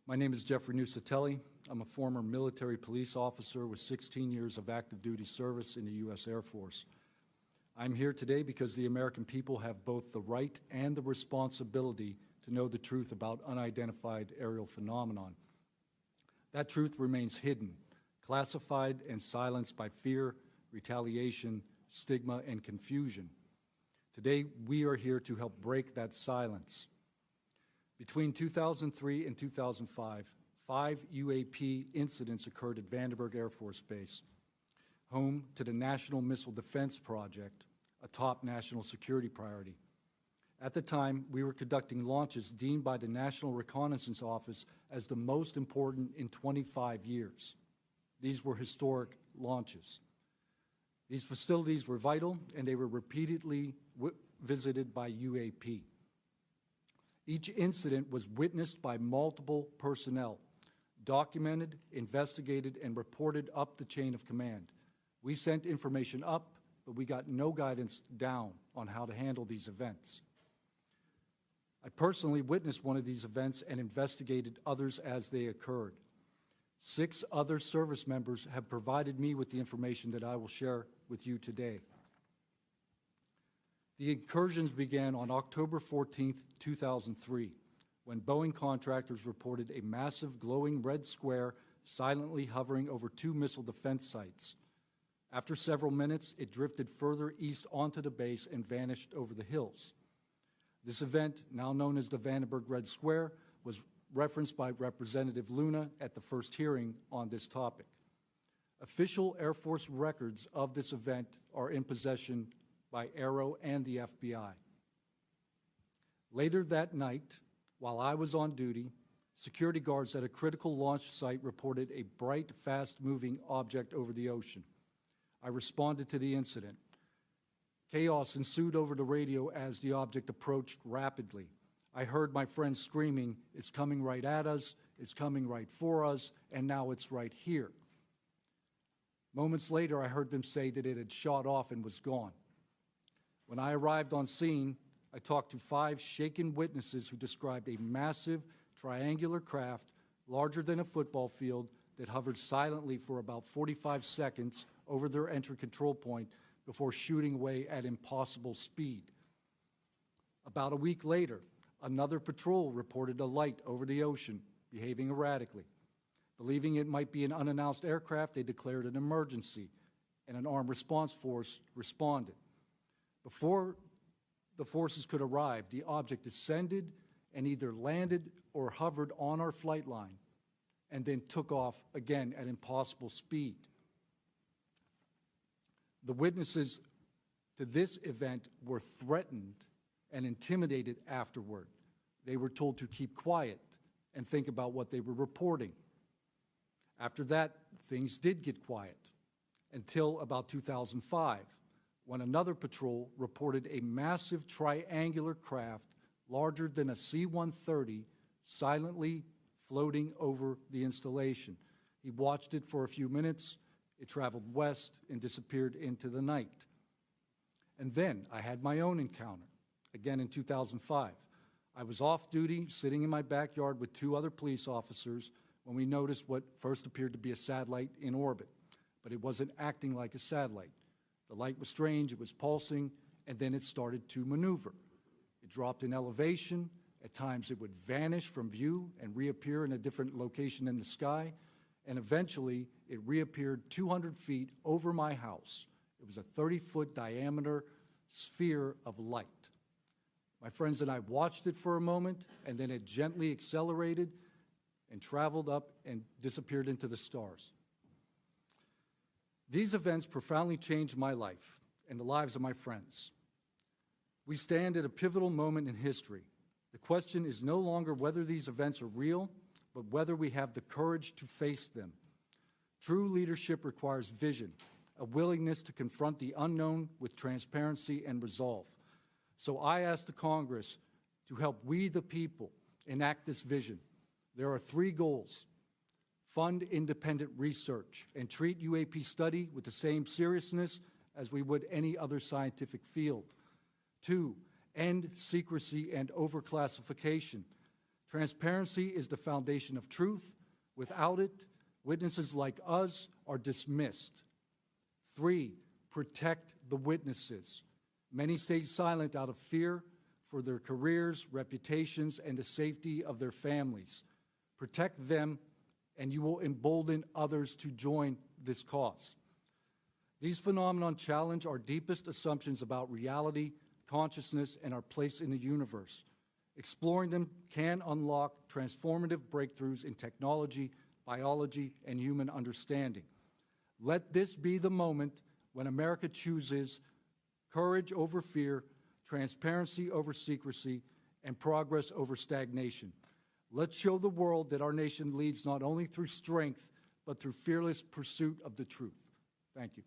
My name is Jeffreya Nucetelli. I'm a former military police officer with 16 years of active duty service in the U.S. Air Force. I'm here today because the American people have both the right and the responsibility to know the truth about unidentified aerial phenomenon. That truth remains hidden, classified and silenced by fear, retaliation, stigma, and confusion. Today, we are here to help break that silence. Between 2003 and 2005, 5 UAP incidents occurred at Vandenberg Air Force Base, home to the National Missile Defense Project, a top national security priority. At the time, we were conducting launches deemed by the National Reconnaissance Office as the most important in 25 years. These were historic launches. These facilities were vital, and they were repeatedly visited by UAP. Each incident was witnessed by multiple personnel, documented, investigated, and reported up the chain of command. We sent information up, but we got no guidance down on how to handle these events. I personally witnessed one of these events and investigated others as they occurred. 6 other service members have provided me with the information that I will share with you today. The incursions began on October 14, 2003, when Boeing contractors reported a massive glowing red square silently hovering over 2 missile defense sites. After several minutes, it drifted further east onto the base and vanished over the hills. This event, now known as the Vandenberg Red Square, was referenced by Representative Luna at the first hearing on this topic. Official Air Force records of this event are in possession by Aero and the FBI. Later that night, while I was on duty, security guards at a critical launch site reported a bright, fast-moving object over the ocean. I responded to the incident. Chaos ensued over the radio as the object approached rapidly. I heard my friends screaming, "It's coming right at us, it's coming right for us, and now it's right here." Moments later, I heard them say that it had shot off and was gone. When I arrived on scene, I talked to 5 shaken witnesses who described a massive triangular craft larger than a football field that hovered silently for about 45 seconds over their entry control point before shooting away at impossible speed. About a week later, another patrol reported a light over the ocean behaving erratically. Believing it might be an unannounced aircraft, they declared an emergency, and an armed response force responded. Before the forces could arrive, the object descended and either landed or hovered on our flight line and then took off again at impossible speed. The witnesses to this event were threatened and intimidated afterward. They were told to keep quiet and think about what they were reporting. After that, things did get quiet until about 2005, when another patrol reported a massive triangular craft larger than a C-130 silently floating over the installation. He watched it for a few minutes. It traveled west and disappeared into the night. And then I had my own encounter, again in 2005. I was off duty, sitting in my backyard with 2 other police officers when we noticed what first appeared to be a satellite in orbit, but it wasn't acting like a satellite. The light was strange, it was pulsing, and then it started to maneuver. It dropped in elevation. At times it would vanish from view and reappear in a different location in the sky, and eventually it reappeared 200 feet over my house. It was a 30-foot diameter sphere of light. My friends and I watched it for a moment, and then it gently accelerated and traveled up and disappeared into the stars. These events profoundly changed my life and the lives of my friends. We stand at a pivotal moment in history. The question is no longer whether these events are real, but whether we have the courage to face them. True leadership requires vision, a willingness to confront the unknown with transparency and resolve. So I ask the Congress to help we, the people, enact this vision. There are 3 goals. Fund independent research and treat UAP study with the same seriousness as we would any other scientific field. 2, end secrecy and overclassification. Transparency is the foundation of truth. Without it, witnesses like us are dismissed. 3, protect the witnesses. Many stay silent out of fear for their careers, reputations, and the safety of their families. Protect them, and you will embolden others to join this cause. These phenomena challenge our deepest assumptions about reality, consciousness, and our place in the universe. Exploring them can unlock transformative breakthroughs in technology, biology, and human understanding. Let this be the moment when America chooses courage over fear, transparency over secrecy, and progress over stagnation. Let's show the world that our nation leads not only through strength, but through fearless pursuit of the truth. Thank you.